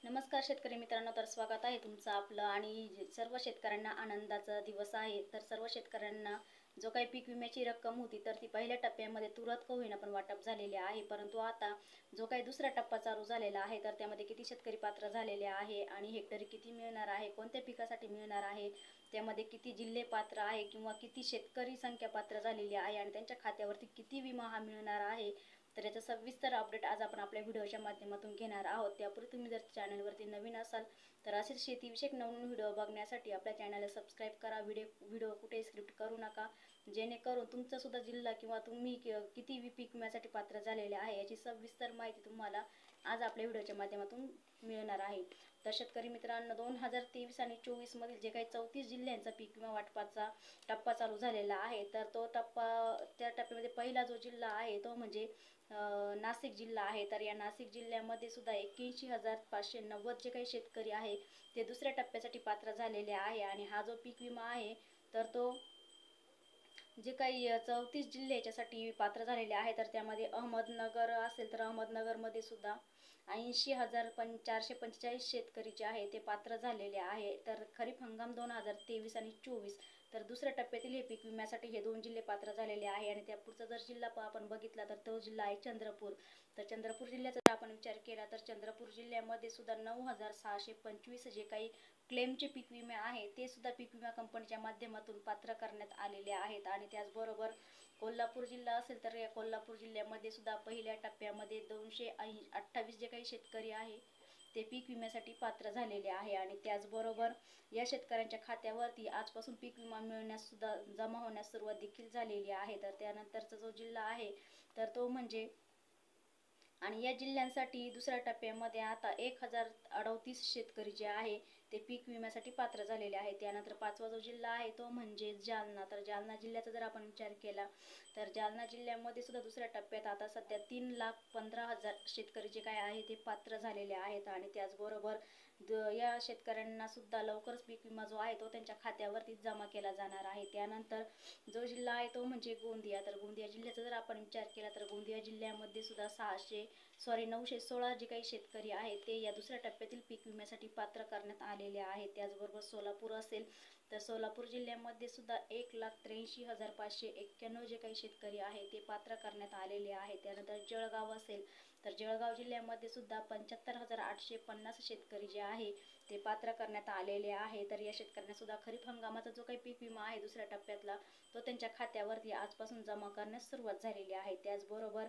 नमस्कार शेतकरी मित्रांनो, तर स्वागत आहे तुमचं आपलं आणि सर्व शेतकऱ्यांना आनंदाचा दिवस आहे। तर सर्व शेतकऱ्यांना जो काही पीक विम्याची रक्कम होती तर ती पहिल्या टप्प्यामध्ये तुरंत का होईना पण वाटप झालेली आहे, परंतु आता जो काही दुसरा टप्पा चालू झालेला आहे तर त्यामध्ये किती शेतकरी पात्र झालेले आहे आणि हेक्टरी किती मिळणार आहे, कोणत्या पिकासाठी मिळणार आहे, त्यामध्ये किती जिल्हे पात्र आहे किंवा किती शेतकरी संख्या पात्र झालेली आहे आणि त्यांच्या खात्यावरती किती विमा हा मिळणार आहे, तर याचा सविस्तर अपडेट आज आपण आपल्या व्हिडिओच्या माध्यमातून घेणार आहोत। त्यापूर्वी तुम्ही जर चॅनलवरती नवीन असाल तर असेच शेतीविषयक नवीन व्हिडिओ बघण्यासाठी आपल्या चॅनलला सबस्क्राईब करा। व्हिडिओ कुठे स्क्रिप्ट करू नका, जेणेकरून तुमचा सुद्धा जिल्हा किंवा तुम्ही किती पीक विम्यासाठी पात्र झालेले आहे याची सविस्तर माहिती तुम्हाला आज आपल्या व्हिडिओच्या माध्यमातून मिळणार आहे। तर शेतकरी मित्रांनो, 2023 आणि 24 मधील जे काही 34 जिल्ह्यांचा पीक विमा वाटपाचा टप्पा चालू झालेला आहे, तर तो त्या टप्प्यामध्ये पहिला जो जिल्हा आहे तो म्हणजे नाशिक जिल्हा आहे। तर या नाशिक जिल्ह्यामध्ये सुद्धा 81,590 जे काही शेतकरी आहे ते दुसऱ्या टप्प्यासाठी पात्र झालेले आहे आणि हा जो पीक विमा आहे तर तो जे काही 34 जिल्हे याच्यासाठी पात्र झालेले आहे, तर त्यामध्ये अहमदनगर असेल तर अहमदनगरमध्ये सुद्धा 80,445 शेतकरी जे आहे ते पात्र झालेले आहे। तर खरीप हंगाम 2023 आणि 24 तर दुसऱ्या टप्प्यातील हे पीक विम्यासाठी हे दोन जिल्हे पात्र झालेले आहे आणि त्या पुढचा जर जिल्हा आपण बघितला तर तो जिल्हा आहे चंद्रपूर। तर चंद्रपूर जिल्ह्याचा जर आपण विचार केला तर चंद्रपूर जिल्ह्यामध्ये सुद्धा 9,625 जे काही क्लेमचे पीक विमे आहे ते सुद्धा पीक विमा कंपनीच्या माध्यमातून पात्र करण्यात आलेले आहेत। आणि त्याचबरोबर कोल्हापूर जिल्हा असेल तर या कोल्हापूर जिल्ह्यामध्ये सुद्धा पहिल्या टप्प्यामध्ये 228 जे काही शेतकरी आहे ते पीक विम्यासाठी पात्र झालेले आहे आणि त्याचबरोबर या शेतकऱ्यांच्या खात्यावरती आजपासून पीक विमा मिळण्यास सुद्धा जमा होण्यास सुरुवात देखील झालेली आहे। तर त्यानंतरचा जो जिल्हा आहे तर तो म्हणजे आणि या जिल्ह्यांसाठी दुसऱ्या टप्प्यामध्ये आता 1,038 शेतकरी जे आहे ते पीक विम्यासाठी पात्र झालेले आहे। त्यानंतर पाचवा जो जिल्हा आहे तो म्हणजे जालना। तर जालना जिल्ह्याचा जर आपण विचार केला तर जालना जिल्ह्यामध्ये सुद्धा दुसऱ्या टप्प्यात आता सध्या 3,15,000 शेतकरी जे काय आहे ते पात्र झालेले आहेत आणि त्याचबरोबर या शेतकऱ्यांना सुद्धा लवकरच पीक विमा जो आहे तो त्यांच्या खात्यावरती जमा केला जाणार आहे। त्यानंतर जो जिल्हा आहे तो म्हणजे गोंदिया। तर गोंदिया जिल्ह्याचा जर आपण विचार केला तर गोंदिया जिल्ह्यामध्ये सुद्धा 916 जे काही शेतकरी आहे ते या दुसऱ्या टप्प्यातील पीक विम्यासाठी पात्र करण्यात आलेले आहेत। त्याचबरोबर सोलापूर असेल तर सोलापूर जिल्ह्यामध्ये सुद्धा 1,83,591 जे काही शेतकरी आहे ते पात्र करण्यात आलेले आहे। त्यानंतर जळगाव असेल तर जळगाव जिल्ह्यामध्ये सुद्धा 75,850 शेतकरी जे आहे ते पात्र करण्यात आलेले आहे। तर या शेतकऱ्यांना सुद्धा खरीप हंगामाचा जो काही पीक विमा आहे दुसऱ्या टप्प्यातला तो त्यांच्या खात्यावरती आजपासून जमा करण्यास सुरुवात झालेली आहे। त्याचबरोबर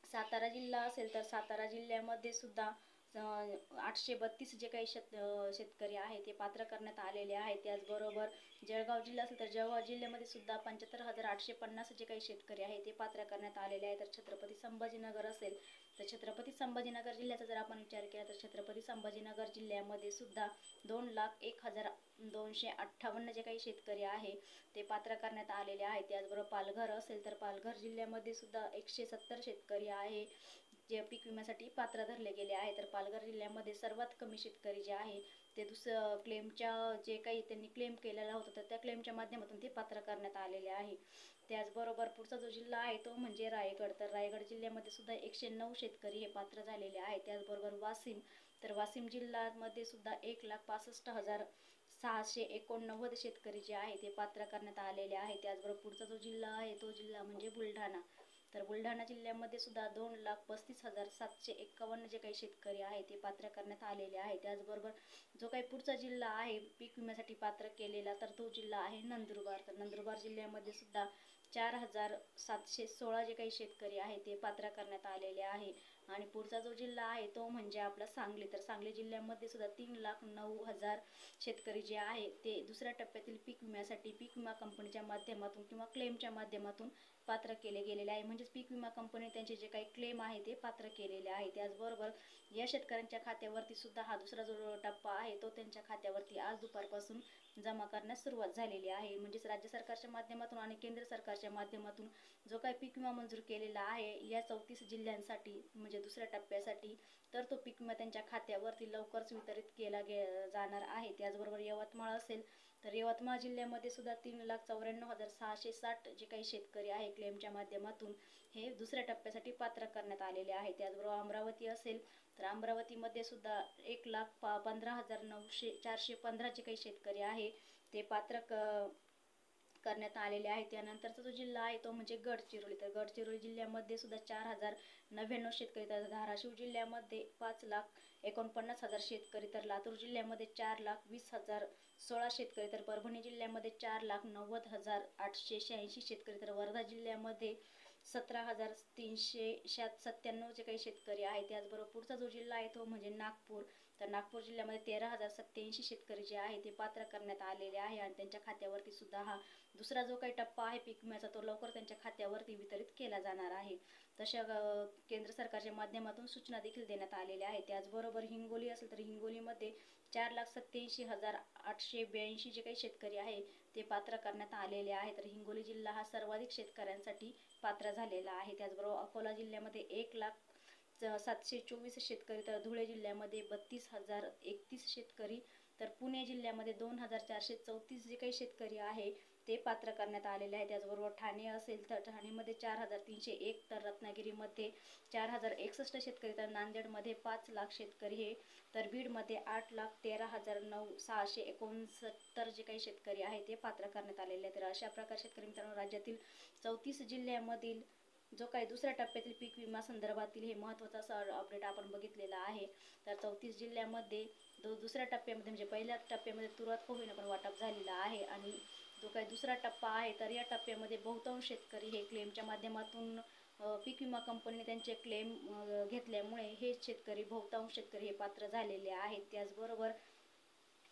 सातारा जिल्हा असेल तर सातारा जिल्ह्यामध्ये सुद्धा 832 जे काही शेतकरी आहे ते पात्र करण्यात आलेले आहे। त्याचबरोबर जळगाव जिल्हा असेल तर जळगाव जिल्ह्यामध्ये सुद्धा 75,850 जे काही शेतकरी आहे ते पात्र करण्यात आलेले आहे। तर छत्रपती संभाजीनगर असेल तर छत्रपती संभाजीनगर जिल्ह्याचा जर आपण विचार केला तर छत्रपती संभाजीनगर जिल्ह्यामध्ये सुद्धा 2,01,258 जे काही शेतकरी आहे ते पात्र करण्यात आलेले आहे। त्याचबरोबर पालघर असेल तर पालघर जिल्ह्यामध्ये सुद्धा 170 शेतकरी आहे जे पीक विम्यासाठी पात्र धरले गेले आहे। तर पालघर जिल्ह्यामध्ये सर्वात कमी शेतकरी जे आहे ते क्लेमच्या जे काही त्यांनी क्लेम केलेला होता तर त्या क्लेमच्या माध्यमातून ते पात्र करण्यात आलेले आहे। त्याचबरोबर पुढचा जो जिल्हा आहे तो म्हणजे रायगड। तर रायगड जिल्ह्यामध्ये सुद्धा 109 शेतकरी हे पात्र झालेले आहे। त्याचबरोबर वाशिम तर वाशिम जिल्ह्यामध्ये सुद्धा 1,65,689 शेतकरी जे आहे ते पात्र करण्यात आलेले आहे। त्याचबरोबर पुढचा जो जिल्हा आहे तो जिल्हा म्हणजे बुलढाणा। तर बुलढाणा जिल्ह्यामध्ये सुद्धा 2,35,751 जे काही शेतकरी आहे ते पात्र करण्यात आलेले आहे। त्याचबरोबर जो काही पुढचा जिल्हा आहे पीक विम्यासाठी पात्र केलेला तर तो जिल्हा आहे नंदुरबार। तर नंदुरबार जिल्ह्यामध्ये सुद्धा 4,716 जे काही शेतकरी आहे ते पात्र करण्यात आलेले आहे। आणि पुढचा जो जिल्हा आहे तो म्हणजे आपला सांगली। तर सांगली जिल्ह्यामध्ये सुद्धा 3,09,000 शेतकरी जे आहे ते दुसऱ्या टप्प्यातील पीक विम्यासाठी पीक विमा कंपनीच्या माध्यमातून किंवा क्लेमच्या माध्यमातून पात्र केले गेलेले आहे, म्हणजेच पीक विमा कंपनी त्यांचे जे काही क्लेम आहे ते पात्र केलेले आहे। त्याचबरोबर या शेतकऱ्यांच्या खात्यावरती सुद्धा हा दुसरा जो टप्पा आहे तो त्यांच्या खात्यावरती आज दुपारपासून जमा करण्यास सुरुवात झालेली आहे। म्हणजेच राज्य सरकारच्या माध्यमातून आणि केंद्र सरकारच्या माध्यमातून जो काही पीक विमा मंजूर केलेला आहे या 34 जिल्ह्यांसाठी म्हणजे म्हणजे दुसऱ्या टप्प्यासाठी, तर तो पीक विमा त्यांच्या खात्यावरती लवकरच वितरित केला जाणार आहे. त्याचबरोबर यवतमाळ असेल तर यवतमाळ जिल्ह्यामध्ये सुद्धा 3,94,660 जे काही शेतकरी आहे क्लेमच्या माध्यमातून हे दुसऱ्या टप्प्यासाठी पात्र करण्यात आलेले आहे. त्याचबरोबर अमरावती असेल तर अमरावतीमध्ये सुद्धा 1,15,415 जे काही शेतकरी आहे ते पात्र करण्यात आलेले आहे. त्यानंतरचा जो जिल्हा आहे तो म्हणजे गडचिरोली. तर गडचिरोली जिल्ह्यामध्ये सुद्धा 4,099 शेतकरी, तर धाराशिव जिल्ह्यामध्ये 5,49,000 शेतकरी, तर लातूर जिल्ह्यामध्ये 4,20,016 शेतकरी, तर परभणी जिल्ह्यामध्ये 4,90,886 शेतकरी, तर वर्धा जिल्ह्यामध्ये 17,397 जे काही शेतकरी आहे. त्याचबरोबर पुढचा जो जिल्हा आहे तो म्हणजे नागपूर. तर नागपूर जिल्ह्यामध्ये 13,087 शेतकरी जे आहे ते पात्र करण्यात आलेले आहे आणि त्यांच्या खात्यावरती सुद्धा हा दुसरा जो काही टप्पा आहे पीक विम्याचा तो लवकर त्यांच्या खात्यावरती वितरित केला जाणार आहे. तशा केंद्र सरकारच्या माध्यमातून सूचना देखील देण्यात आलेल्या आहेत. त्याचबरोबर हिंगोली असेल तर हिंगोलीमध्ये 4,87,882 जे काही शेतकरी आहे ते पात्र करण्यात आलेले आहे. तर हिंगोली जिल्हा हा सर्वाधिक शेतकऱ्यांसाठी पात्र झालेला आहे. त्याचबरोबर अकोला जिल्ह्यामध्ये 1,07,24 शेतकरी, तर धुळे जिल्ह्यामध्ये 32,031 शेतकरी, तर पुणे जिल्ह्यामध्ये 2,434 जे काही शेतकरी आहे ते पात्र करण्यात आलेले आहे. त्याचबरोबर ठाणे असेल तर ठाणेमध्ये 4,301, तर रत्नागिरीमध्ये 4,061 शेतकरी, तर नांदेडमध्ये 5,00,000 शेतकरी हे, तर बीडमध्ये 8,13,669 जे काही शेतकरी आहे ते पात्र करण्यात आलेले आहे. तर अशा प्रकारे शेतकरी मित्रांनो राज्यातील 34 जिल्ह्यामधील जो काही दुसऱ्या टप्प्यातील पीक विमा संदर्भातील हे महत्त्वाचा असं अपडेट आपण बघितलेला आहे. तर 34 जिल्ह्यामध्ये दुसऱ्या टप्प्यामध्ये म्हणजे पहिल्या टप्प्यामध्ये तुरळक का होईना पण वाटप झालेला आहे आणि जो काही दुसरा टप्पा आहे तर या टप्प्यामध्ये बहुतांश शेतकरी हे क्लेमच्या माध्यमातून पीक विमा कंपनीने त्यांचे क्लेम घेतल्यामुळे हे शेतकरी बहुतांश शेतकरी हे पात्र झालेले आहेत. त्याचबरोबर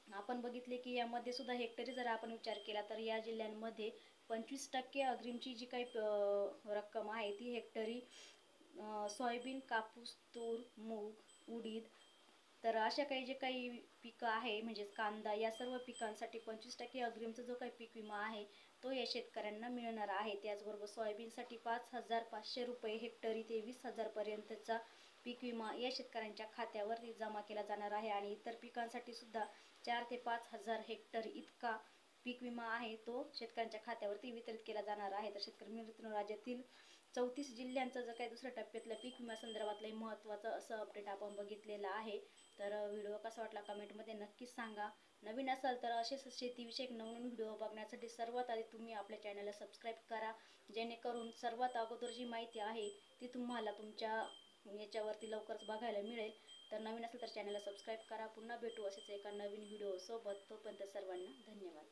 आपण बघितले की यामध्ये सुद्धा हेक्टरी जर आपण विचार केला तर या जिल्ह्यांमध्ये 25% अग्रिमची जी काही रक्कम आहे ती हेक्टरी सोयाबीन, कापूस, तूर, मूग, उडीद, तर अशा काही जे काही पिकं आहे म्हणजेच कांदा या सर्व पिकांसाठी 25% अग्रिमचा जो काही पीक विमा आहे तो या शेतकऱ्यांना मिळणार आहे. त्याचबरोबर सोयाबीनसाठी 5,500 रुपये हेक्टरी ते 20,000 पर्यंतचा पीक विमा या शेतकऱ्यांच्या खात्यावरती जमा केला जाणार आहे आणि इतर पिकांसाठी सुद्धा 4,000 ते 5,000 हेक्टर इतका पीक विमा आहे तो शेतकऱ्यांच्या खात्यावरती वितरित केला जाणार आहे. तर शेतकरी मित्रांनो राज्यातील 34 जिल्ह्यांचा जो काही दुसऱ्या टप्प्यातल्या पीक विमा संदर्भातलं महत्त्वाचं असं अपडेट आपण बघितलेलं आहे. तर व्हिडिओ कसा वाटला कमेंटमध्ये नक्कीच सांगा. नवीन असाल तर असेच शेतीविषयक नवनवीन व्हिडिओ बघण्यासाठी सर्वात आधी तुम्ही आपल्या चॅनलला सबस्क्राईब करा, जेणेकरून सर्वात अगोदर जी माहिती आहे ती तुम्हाला तुमच्या याच्यावरती लवकरच बघायला मिळेल. तर नवीन असेल तर चॅनलला सबस्क्राईब करा. पुन्हा भेटू असेच एका नवीन व्हिडिओ सोबत. तोपर्यंत सर्वांना धन्यवाद.